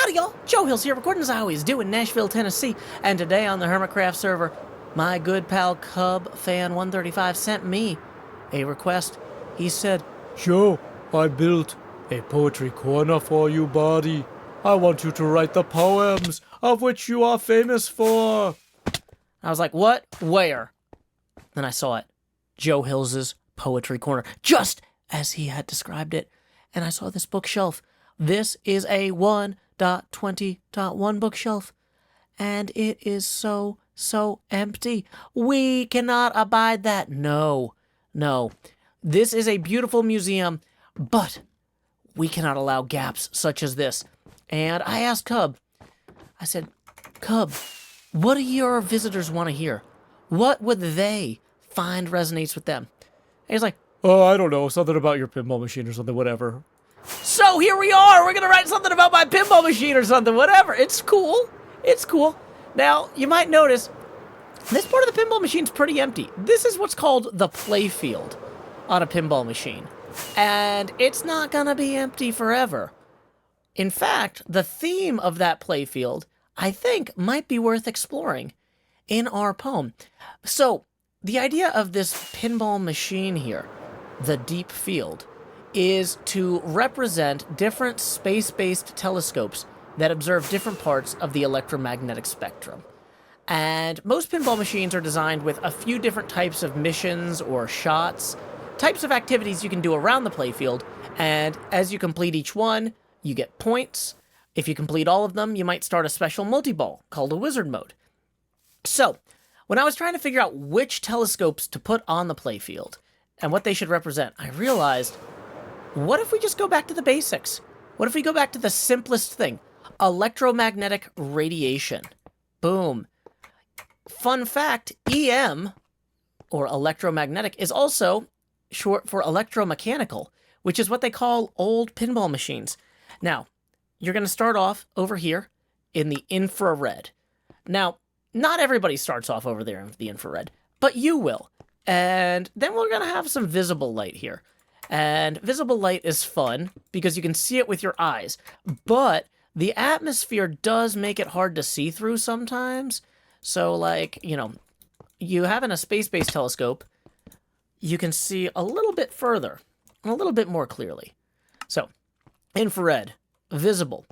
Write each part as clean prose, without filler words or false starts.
Howdy, y'all. Joe Hills here, recording as I always do in Nashville, Tennessee. And today on the HermitCraft server, my good pal Cub Fan 135 sent me a request. He said, Joe, I built a poetry corner for you, buddy. I want you to write the poems of which you are famous for. I was like, what? Where? Then I saw it. Joe Hills's Poetry Corner, just as he had described it. And I saw this bookshelf. This is a 1.20.1 bookshelf. And it is so empty. We cannot abide that. No. This is a beautiful museum, but we cannot allow gaps such as this. And I asked Cub, I said, Cub, what do your visitors want to hear? What would they find resonates with them? And he's like, Oh, I don't know, something about your pinball machine or something, whatever. so here we are. We're going to write something about my pinball machine or something, whatever. It's cool. Now, you might notice, this part of the pinball machine's pretty empty. This is what's called the Playfield on a pinball machine. And it's not going to be empty forever. In fact, the theme of that Playfield, I think, might be worth exploring in our poem. So, the idea of this pinball machine here, the deep field, is to represent different space-based telescopes that observe different parts of the electromagnetic spectrum. And most pinball machines are designed with a few different types of missions or shots, types of activities you can do around the playfield, and as you complete each one, you get points. If you complete all of them, you might start a special multi-ball called a wizard mode. So, when I was trying to figure out which telescopes to put on the playfield and what they should represent, I realized, what if we just go back to the basics? What if we go back to the simplest thing? Electromagnetic radiation. Boom. Fun fact, EM, or electromagnetic, is also short for electromechanical, which is what they call old pinball machines. Now, you're going to start off over here in the infrared. Now, not everybody starts off over there in the infrared, but you will. And then we're going to have some visible light here. And visible light is fun because you can see it with your eyes, but the atmosphere does make it hard to see through sometimes. So, like, you having a space-based telescope, you can see a little bit further, a little bit more clearly. So, infrared, visible.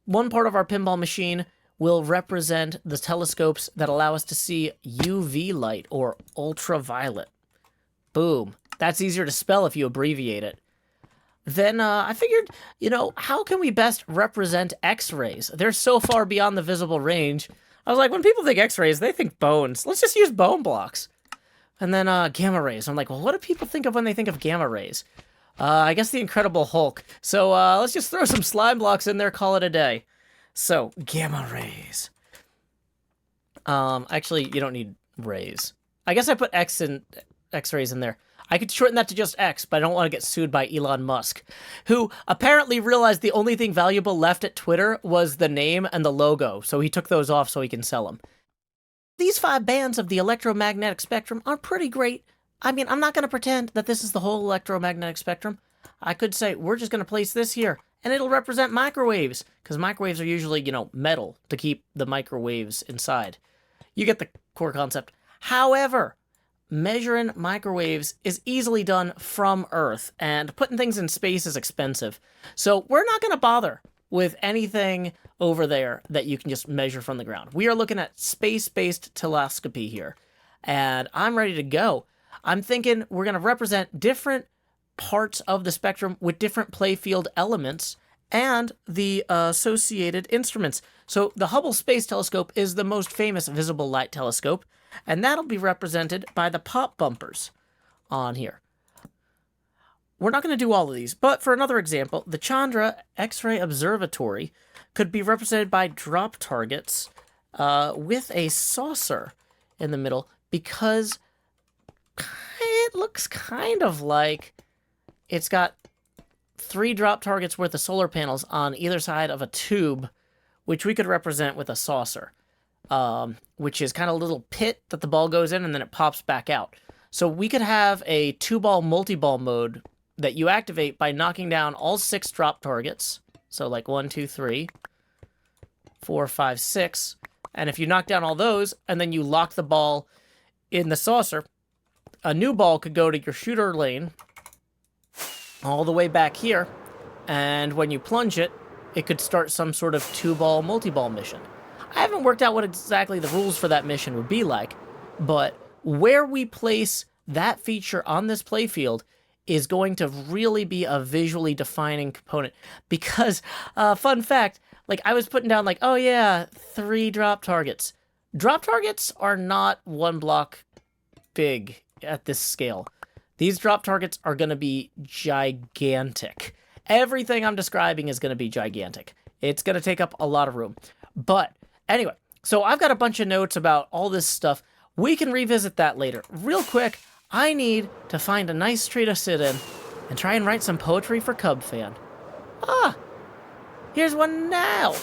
One part of our pinball machine will represent the telescopes that allow us to see UV light or ultraviolet. Boom. That's easier to spell if you abbreviate it. Then I figured, how can we best represent X-rays? They're so far beyond the visible range. I was like, when people think X-rays, they think bones. Let's just use bone blocks. And then gamma rays. I'm like, well, what do people think of when they think of gamma rays? I guess the Incredible Hulk. So let's just throw some slime blocks in there, call it a day. So, gamma rays. Actually, you don't need rays. I guess I put X-rays in there. I could shorten that to just X, but I don't want to get sued by Elon Musk, who apparently realized the only thing valuable left at Twitter was the name and the logo, so he took those off so he can sell them. These 5 bands of the electromagnetic spectrum are pretty great. I mean, I'm not going to pretend that this is the whole electromagnetic spectrum. I could say, we're just going to place this here, and it'll represent microwaves, because microwaves are usually, metal to keep the microwaves inside. You get the core concept. However, measuring microwaves is easily done from Earth, and putting things in space is expensive. So we're not going to bother with anything over there that you can just measure from the ground. We are looking at space-based telescopy here, and I'm ready to go. I'm thinking we're going to represent different parts of the spectrum with different playfield elements and the associated instruments. So the Hubble Space Telescope is the most famous visible light telescope, and that'll be represented by the pop bumpers on here. We're not going to do all of these, but for another example, the Chandra X-ray Observatory could be represented by drop targets with a saucer in the middle, because it looks kind of like it's got 3 drop targets worth of solar panels on either side of a tube, which we could represent with a saucer. Which is kind of a little pit that the ball goes in and then it pops back out. So we could have a 2-ball multi-ball mode that you activate by knocking down all 6 drop targets. So like 1, 2, 3. 4, 5, 6. And if you knock down all those, and then you lock the ball in the saucer, a new ball could go to your shooter lane all the way back here. And when you plunge it, it could start some sort of 2-ball multi-ball mission. I haven't worked out what exactly the rules for that mission would be like, but where we place that feature on this playfield is going to really be a visually defining component. Because, fun fact, like I was putting down like, oh yeah, 3 drop targets. Drop targets are not 1 block big at this scale. These drop targets are going to be gigantic. Everything I'm describing is going to be gigantic. It's going to take up a lot of room. But anyway, so I've got a bunch of notes about all this stuff. We can revisit that later. Real quick, I need to find a nice tree to sit in and try and write some poetry for Cub Fan. Ah, here's one now.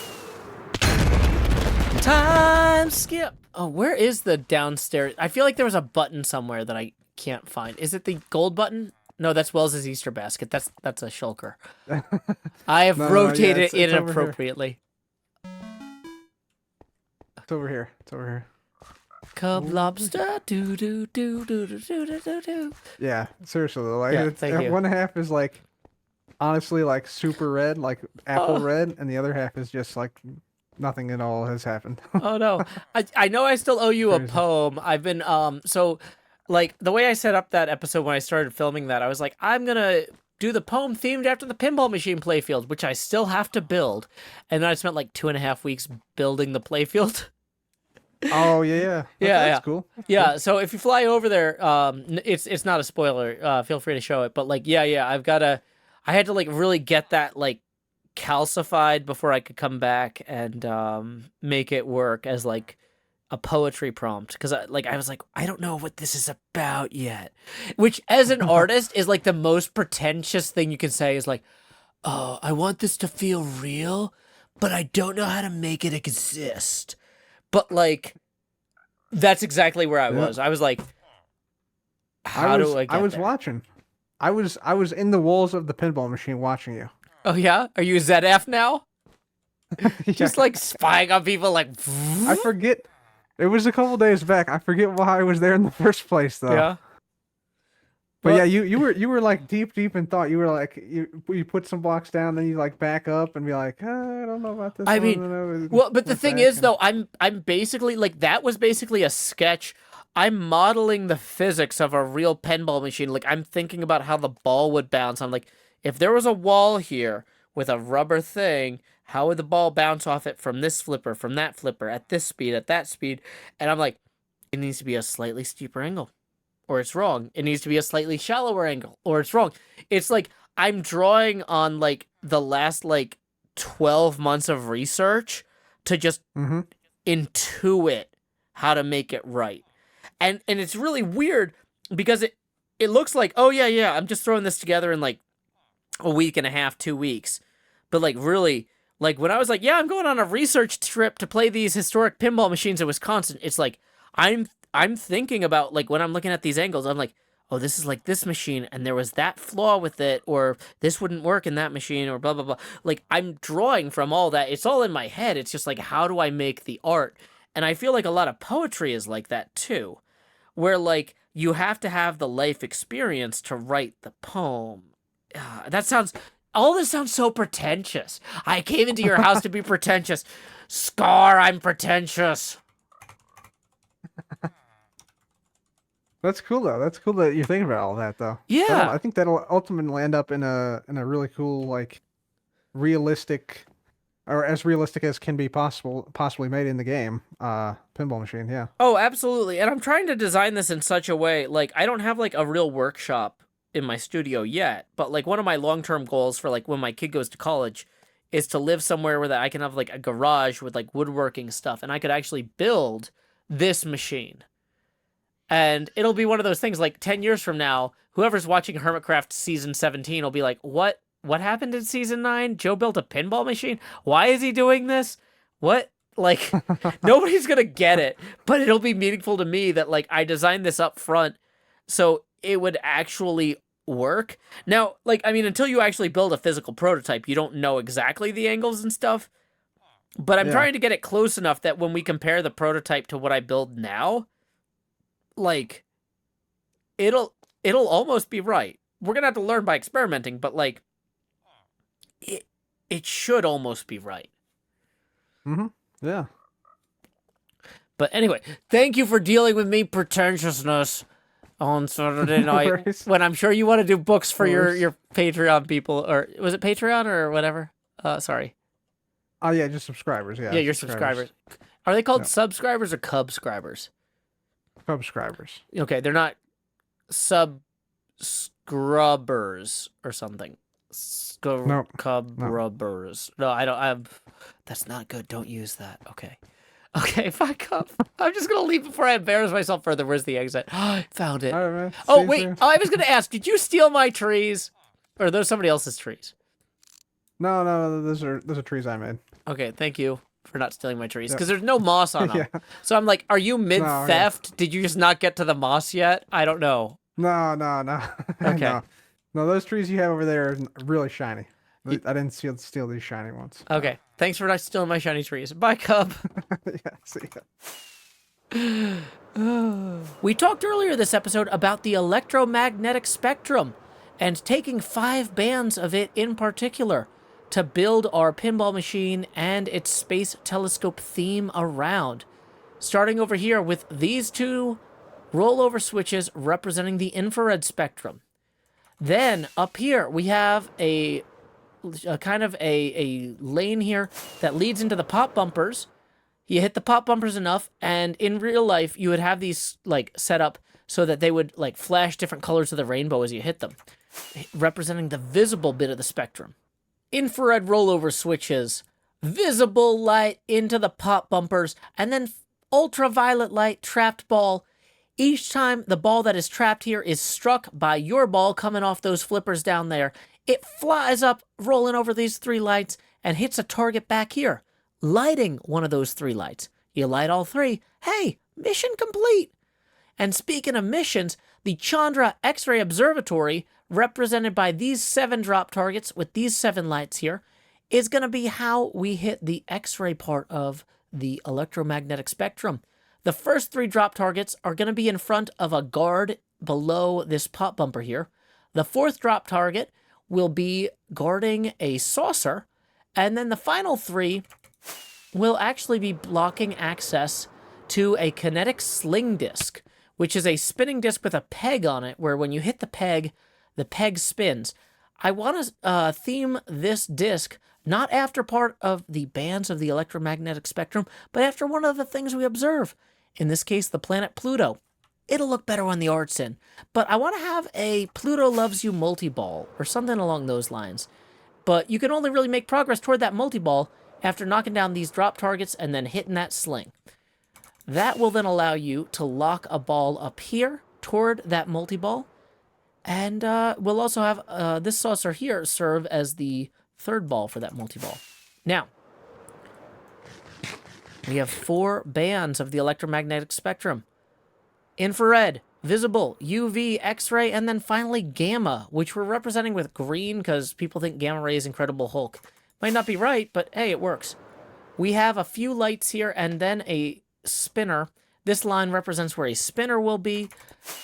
Time skip. Oh, where is the downstairs? I feel like there was a button somewhere that I can't find. Is it the gold button? No, that's Wells's Easter basket. That's a shulker. I have rotated it inappropriately. It's over here. It's over here. Cub Lobster, do do do do do do do do. Yeah, seriously though, like Yeah, thank you. one half is like honestly like super red, like apple red, and the other half is just like nothing at all has happened. Oh no, I know I still owe you a poem. I've been so like the way I set up that episode when I started filming that, I was like, I'm gonna do the poem themed after the pinball machine playfield, which I still have to build, and then I spent like 2.5 weeks building the playfield. Oh yeah. That's cool. Yeah, so if you fly over there, it's not a spoiler. Feel free to show it. But like, yeah, I had to like really get that like calcified before I could come back and make it work as like a poetry prompt. Because I was like, I don't know what this is about yet. Which as an artist is like the most pretentious thing you can say is like, oh, I want this to feel real, but I don't know how to make it exist. But like, that's exactly where I was. I was like, how do I get I was there? watching. I was in the walls of the pinball machine watching you. Oh yeah? Are you a ZF now? Just Yeah. like spying on people like I forget. It was a couple days back. I forget why I was there in the first place though. Yeah. But Well- yeah, you were like deep in thought. You were like you put some blocks down, then you like back up and be like, I don't know about this. I one," mean, and I was- well, but the went thing back is and- though, I'm basically like that was basically a sketch. I'm modeling the physics of a real pinball machine. Like I'm thinking about how the ball would bounce. I'm like, if there was a wall here with a rubber thing, how would the ball bounce off it from this flipper, from that flipper, at this speed, at that speed? And I'm like, it needs to be a slightly steeper angle, or it's wrong. It needs to be a slightly shallower angle, or it's wrong. It's like I'm drawing on like the last like 12 months of research to just Mhm. intuit how to make it right. And it's really weird because it looks like, oh yeah, I'm just throwing this together in like a week and a half, 2 weeks. But like really, like when I was like, yeah, I'm going on a research trip to play these historic pinball machines in Wisconsin, it's like I'm thinking about like when I'm looking at these angles, I'm like, oh, this is like this machine and there was that flaw with it, or this wouldn't work in that machine, or blah blah blah. Like I'm drawing from all that. It's all in my head. It's just like, how do I make the art? And I feel like a lot of poetry is like that too, where like you have to have the life experience to write the poem. All this sounds so pretentious. I came into your house to be pretentious. Scar, I'm pretentious. That's cool though. That's cool that you're thinking about all that though. Yeah. I think that'll ultimately end up in a really cool like realistic, or as realistic as can be possibly made in the game. Pinball machine. Yeah. Oh, absolutely. And I'm trying to design this in such a way, like I don't have like a real workshop in my studio yet, but like one of my long-term goals for like when my kid goes to college is to live somewhere where that I can have like a garage with like woodworking stuff and I could actually build this machine. And it'll be one of those things like 10 years from now, whoever's watching HermitCraft season 17 will be like, what happened in season 9? Joe built a pinball machine? Why is he doing this? What? Like, nobody's going to get it, but it'll be meaningful to me that like I designed this up front so it would actually work. Now, like, I mean, until you actually build a physical prototype, you don't know exactly the angles and stuff. But I'm Yeah. trying to get it close enough that when we compare the prototype to what I build now, like, it'll almost be right. We're gonna have to learn by experimenting, but like, it should almost be right. Mm-hmm. Yeah. But anyway, thank you for dealing with me pretentiousness on Saturday No night worries. when I'm sure you want to do books for No your worries. Patreon people, or was it Patreon or whatever? Sorry. Oh yeah, just subscribers. Yeah. Yeah, your subscribers. Are they called Yeah. subscribers or cubscribers? Subscribers. Okay, they're not scrubbers or something. Nope. Cub rubbers. No, I don't. That's not good. Don't use that. Okay. Okay, fuck up. I'm just gonna leave before I embarrass myself further. Where's the exit? Found it. All right, man. Oh See wait, you soon. I was gonna ask. Did you steal my trees, or are those somebody else's trees? No, those are trees I made. Okay, thank you for not stealing my trees, Yep. because there's no moss on them. Yeah. So I'm like, are you mid No, theft? Did you just not get to the moss yet? I don't know. No. Okay. No, those trees you have over there are really shiny. I didn't steal these shiny ones. Okay, thanks for not stealing my shiny trees. Bye, Cub. Yeah, see ya. We talked earlier this episode about the electromagnetic spectrum and taking 5 bands of it in particular to build our pinball machine and its space telescope theme around. Starting over here with these 2 rollover switches representing the infrared spectrum. Then up here we have a kind of a lane here that leads into the pop bumpers. You hit the pop bumpers enough, and in real life, you would have these like set up so that they would like flash different colors of the rainbow as you hit them, representing the visible bit of the spectrum. Infrared rollover switches, visible light into the pop bumpers, and then ultraviolet light trapped ball. Each time the ball that is trapped here is struck by your ball coming off those flippers down there, it flies up, rolling over these 3 lights, and hits a target back here, lighting one of those 3 lights. You light all 3. Hey, mission complete. And speaking of missions, the Chandra X-ray Observatory, represented by these 7 drop targets with these 7 lights here, is going to be how we hit the X-ray part of the electromagnetic spectrum. The first 3 drop targets are going to be in front of a guard below this pop bumper here. The 4th drop target will be guarding a saucer, and then the final 3 will actually be blocking access to a kinetic sling disc, which is a spinning disc with a peg on it, where when you hit the peg spins. I want to theme this disc not after part of the bands of the electromagnetic spectrum, but after one of the things we observe. In this case, the planet Pluto. It'll look better when the art's in. But I want to have a Pluto Loves You multi-ball, or something along those lines. But you can only really make progress toward that multi-ball after knocking down these drop targets and then hitting that sling. That will then allow you to lock a ball up here toward that multi-ball. And we'll also have this saucer here serve as the 3rd ball for that multi-ball. Now, we have 4 bands of the electromagnetic spectrum. Infrared, visible, UV, X-ray, and then finally gamma, which we're representing with green because people think gamma ray is Incredible Hulk. Might not be right, but hey, it works. We have a few lights here and then a spinner. This line represents where a spinner will be.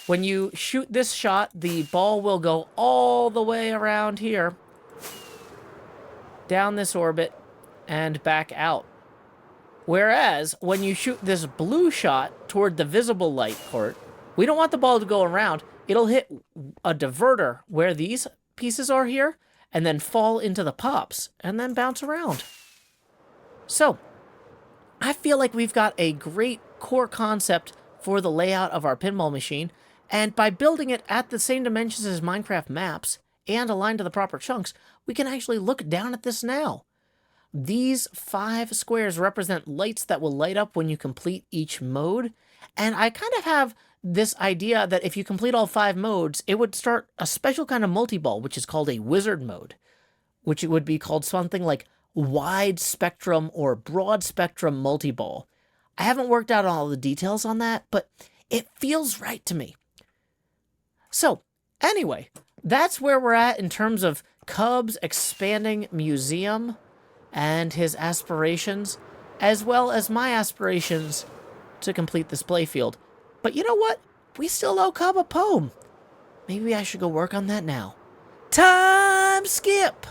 When you shoot this shot, the ball will go all the way around here, down this orbit, and back out. Whereas, when you shoot this blue shot toward the visible light port, we don't want the ball to go around. It'll hit a diverter where these pieces are here, and then fall into the pops, and then bounce around. So, I feel like we've got a great core concept for the layout of our pinball machine, and by building it at the same dimensions as Minecraft maps, and aligned to the proper chunks, we can actually look down at this now. These 5 squares represent lights that will light up when you complete each mode, and I kind of have this idea that if you complete all 5 modes, it would start a special kind of multi-ball, which is called a wizard mode, which it would be called something like wide spectrum or broad spectrum multi-ball. I haven't worked out all the details on that, but it feels right to me. So, anyway, that's where we're at in terms of Cub's expanding museum and his aspirations, as well as my aspirations to complete this playfield. But you know what? We still owe Cub a poem. Maybe I should go work on that now. Time skip!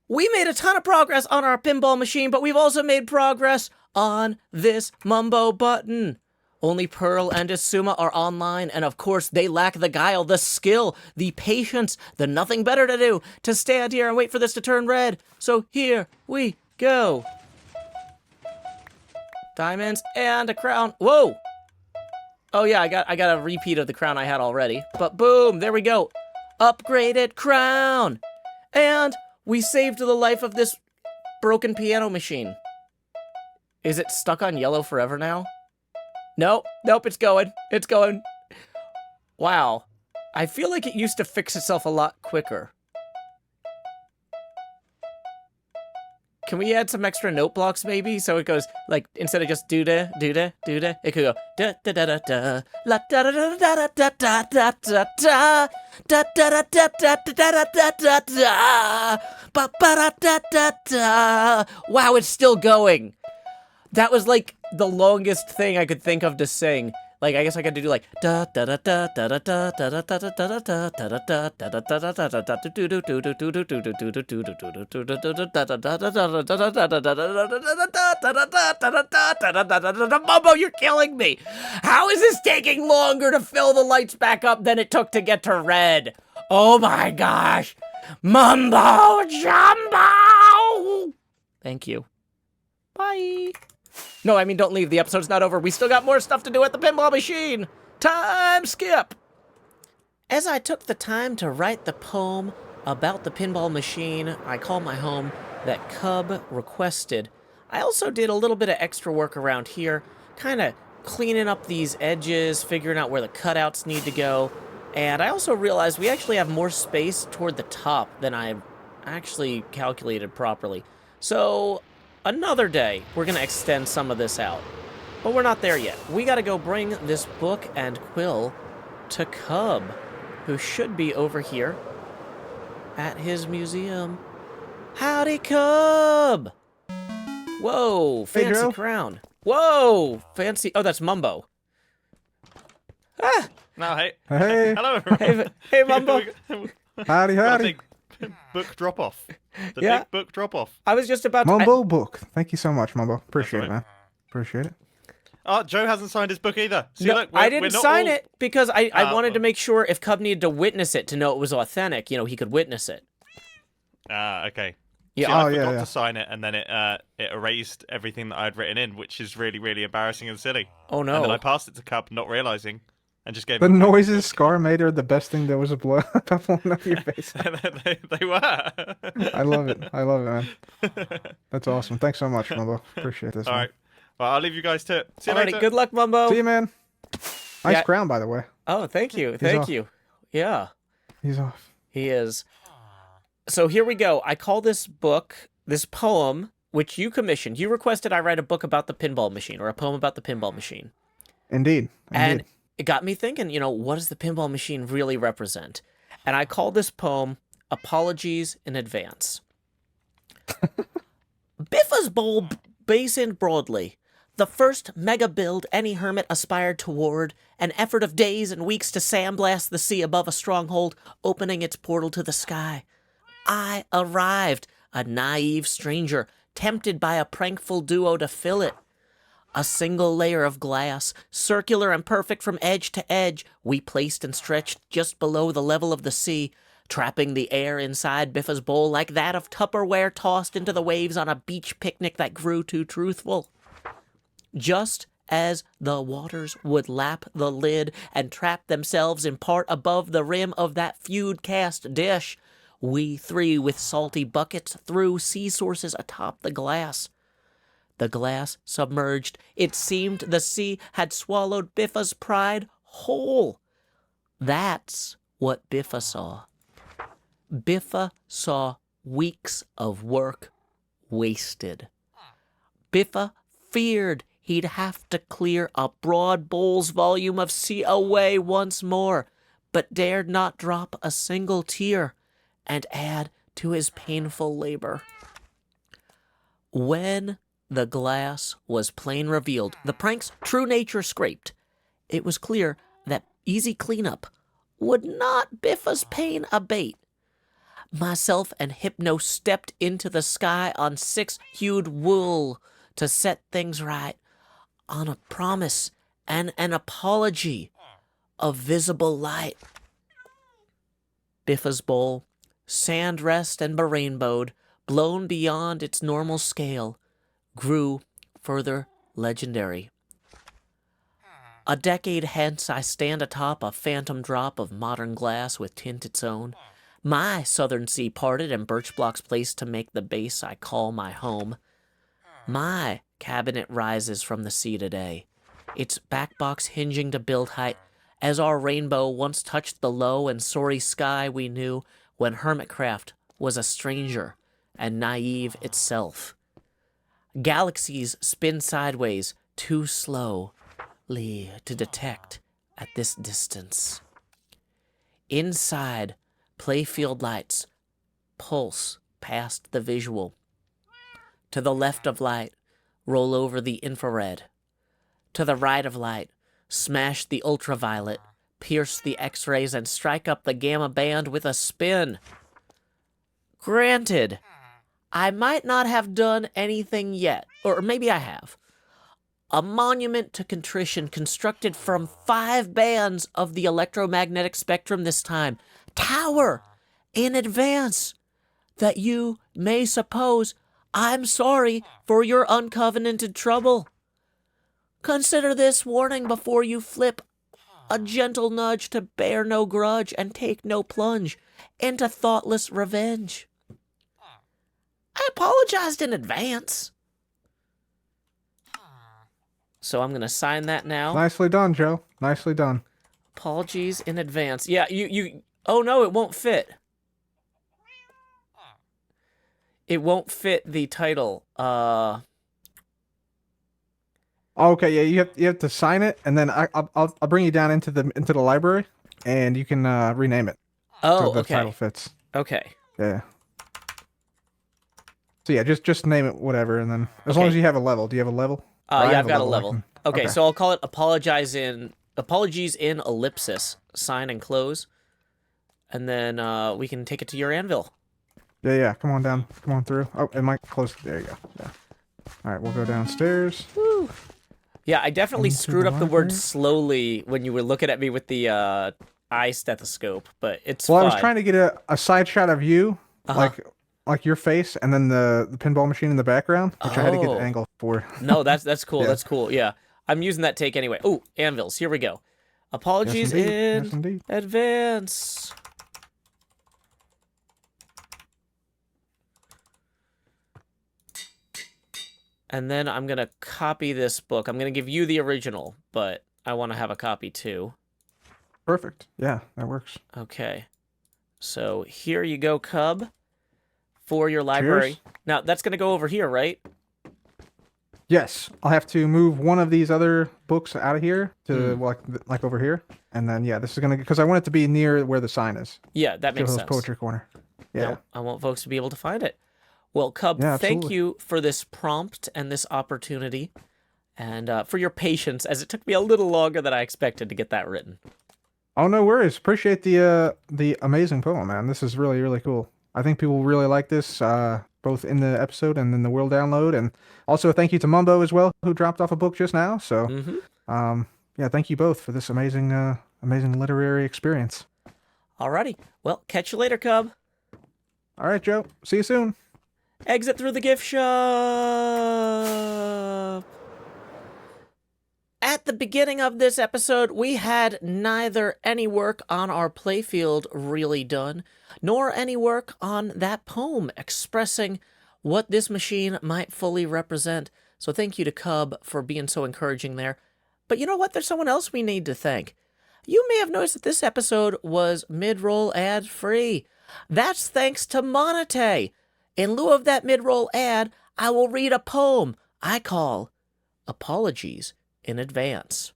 We made a ton of progress on our pinball machine, but we've also made progress on this Mumbo button. Only Pearl and Asuma are online, and of course they lack the guile, the skill, the patience, the nothing better to do to stand here and wait for this to turn red. So here we go. Diamonds and a crown. Whoa! Oh yeah, I got a repeat of the crown I had already. But boom, there we go. Upgraded crown. And we saved the life of this broken piano machine. Is it stuck on yellow forever now? Nope, it's going. It's going. Wow. I feel like it used to fix itself a lot quicker. Can we add some extra note blocks maybe? So it goes like, instead of just do-da, do-da, do-da, it could go da-da-da-da-da, la-da-da-da-da-da-da-da-da-da, da-da-da-da-da-da-da-da-da, ba-ba-da-da-da-da. Wow, it's still going. That was like the longest thing I could think of to sing. Like, I guess I got to do like da da da da da da da da da da da da da da da. Mumbo, you're killing me. How is this taking longer to fill the lights back up than it took to get to red? Oh my gosh. Mumbo Jumbo. Thank you. Bye. No, I mean, don't leave. The episode's not over. We still got more stuff to do at the pinball machine. Time skip. As I took the time to write the poem about the pinball machine I call my home that Cub requested, I also did a little bit of extra work around here, kind of cleaning up these edges, figuring out where the cutouts need to go. And I also realized we actually have more space toward the top than I actually calculated properly. So another day, we're going to extend some of this out. But we're not there yet. We got to go bring this book and quill to Cub, who should be over here at his museum. Howdy, Cub! Whoa, fancy Joe. crown. Whoa, fancy... Oh, that's Mumbo. Ah! No, hey. Hey. Hello, everyone. Hey, Mumbo. Howdy, Got a howdy. big book drop-off. The Yeah. big book drop-off. I was just about to... Mumbo book. Thank you so much, Mumbo. Appreciate That's it, man. Appreciate it. Oh, Joe hasn't signed his book either. See, No, look, I we're didn't not sign all- it because I wanted to well. make sure if Cub needed to witness it to know it was authentic, you know, he could witness it. Ah, okay. Yeah. See, I Oh, yeah, forgot yeah. to sign it, and then it erased everything that I'd written in, which is really, really embarrassing and silly. Oh, And then no. I passed it to Cub, not realizing, and just gave The him noises Scar made are the best thing that was a blow up on your face. they were. I love it. I love it, man. That's awesome. Thanks so much, Mumbo. Appreciate this. All man. right. Well, I'll leave you guys to it. See you Alrighty, later. good luck, Mumbo. See you, man. Nice Yeah. crown, by the way. Oh, thank you. off. Thank you. Yeah, He's off. he is. So here we go. I call this book, this poem, which you commissioned. You requested I write a book about the pinball machine, or a poem about the pinball machine. Indeed. And it got me thinking, you know, what does the pinball machine really represent? And I call this poem Apologies in Advance. Biffa's Bowl Basin broadly. The first mega build any hermit aspired toward, an effort of days and weeks to sandblast the sea above a stronghold, opening its portal to the sky. I arrived, a naive stranger, tempted by a prankful duo to fill it. A single layer of glass, circular and perfect from edge to edge, we placed and stretched just below the level of the sea, trapping the air inside Biffa's bowl like that of Tupperware tossed into the waves on a beach picnic that grew too truthful. Just as the waters would lap the lid and trap themselves in part above the rim of that feud-cast dish, we three with salty buckets threw sea sources atop the glass. The glass submerged. It seemed the sea had swallowed Biffa's pride whole. That's what Biffa saw. Biffa saw weeks of work wasted. Biffa feared he'd have to clear a broad bowl's volume of sea away once more, but dared not drop a single tear and add to his painful labor. When the glass was plain revealed, the prank's true nature scraped, it was clear that easy cleanup would not Biffa's pain abate. Myself and Hypno stepped into the sky on six-hued wool to set things right, on a promise and an apology of visible light. Biffa's bowl, sand rest and berainbowed, blown beyond its normal scale, grew further legendary. A decade hence, I stand atop a phantom drop of modern glass with tint its own. My southern sea parted and birch blocks placed to make the base I call my home. My cabinet rises from the sea today, its back box hinging to build height, as our rainbow once touched the low and sorry sky we knew when HermitCraft was a stranger and naive itself. Galaxies spin sideways, too slowly to detect at this distance. Inside, Playfield lights pulse past the visual. To the left of light, roll over the infrared. To the right of light, smash the ultraviolet, pierce the X-rays, and strike up the gamma band with a spin. Granted, I might not have done anything yet, or maybe I have. A monument to contrition constructed from 5 bands of the electromagnetic spectrum this time. Tower in advance, that you may suppose I'm sorry for your uncovenanted trouble. Consider this warning before you flip, a gentle nudge to bear no grudge and take no plunge into thoughtless revenge. I apologized in advance. So I'm going to sign that now. Nicely done, Joe. Nicely done. Apologies in advance. Yeah, you oh no, it won't fit. It won't fit the title. Okay, yeah, you have to sign it, and then I'll bring you down into the library, and you can rename it. Oh, so the okay. title fits. Okay. Yeah. So yeah, just name it whatever, and then as long as you have a level. Do you have a level? Yeah, I've got a level. Okay, okay, so I'll call it Apologies in ellipsis, sign and close, and then we can take it to your anvil. Yeah. Come on down. Come on through. Oh, it might close. There you go. Yeah. All right, we'll go downstairs. Woo. Yeah, I definitely Into screwed the up the word library. slowly when you were looking at me with the eye stethoscope, but it's Well, fine. I was trying to get a side shot of you, like your face, and then the pinball machine in the background, which I had to get Oh. the angle for. No, that's cool. Yeah. That's cool. Yeah, I'm using that take anyway. Oh, anvils. Here we go. Apologies Yes, indeed. in Yes, indeed. advance. And then I'm going to copy this book. I'm going to give you the original, but I want to have a copy too. Perfect. Yeah, that works. Okay. So here you go, Cub, for your library. Cheers. Now, that's going to go over here, right? Yes, I'll have to move one of these other books out of here to like over here, and then yeah, this is gonna because I want it to be near where the sign is. Yeah, that makes Joe Hill's sense. Poetry Corner. Yeah. No, I want folks to be able to find it. Well, Cub, Yeah, thank absolutely. you for this prompt and this opportunity, and for your patience, as it took me a little longer than I expected to get that written. Oh, no worries. Appreciate the amazing poem, man. This is really, really cool. I think people will really like this, both in the episode and in the world download. And also thank you to Mumbo as well, who dropped off a book just now. So, yeah, thank you both for this amazing, amazing literary experience. Alrighty. Well, catch you later, Cub. All right, Joe. See you soon. Exit through the gift shop. At the beginning of this episode, we had neither any work on our playfield really done, nor any work on that poem expressing what this machine might fully represent. So thank you to Cub for being so encouraging there. But you know what? There's someone else we need to thank. You may have noticed that this episode was mid-roll ad-free. That's thanks to Monete. In lieu of that mid-roll ad, I will read a poem I call Apologies in Advance.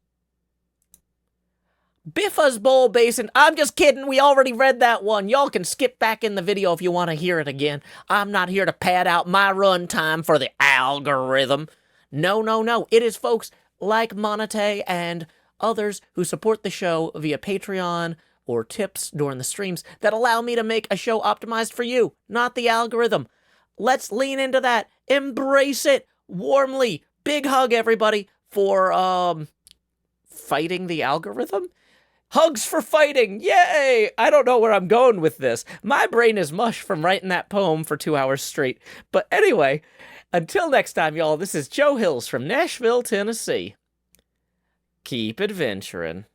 Biffa's Bowl Basin. I'm just kidding. We already read that one. Y'all can skip back in the video if you want to hear it again. I'm not here to pad out my run time for the algorithm. No, no, no. It is folks like Monate and others who support the show via Patreon or tips during the streams that allow me to make a show optimized for you, not the algorithm. Let's lean into that. Embrace it warmly. Big hug, everybody, for, fighting the algorithm? Hugs for fighting! Yay! I don't know where I'm going with this. My brain is mush from writing that poem for 2 hours straight. But anyway, until next time, y'all, this is Joe Hills from Nashville, Tennessee. Keep adventuring.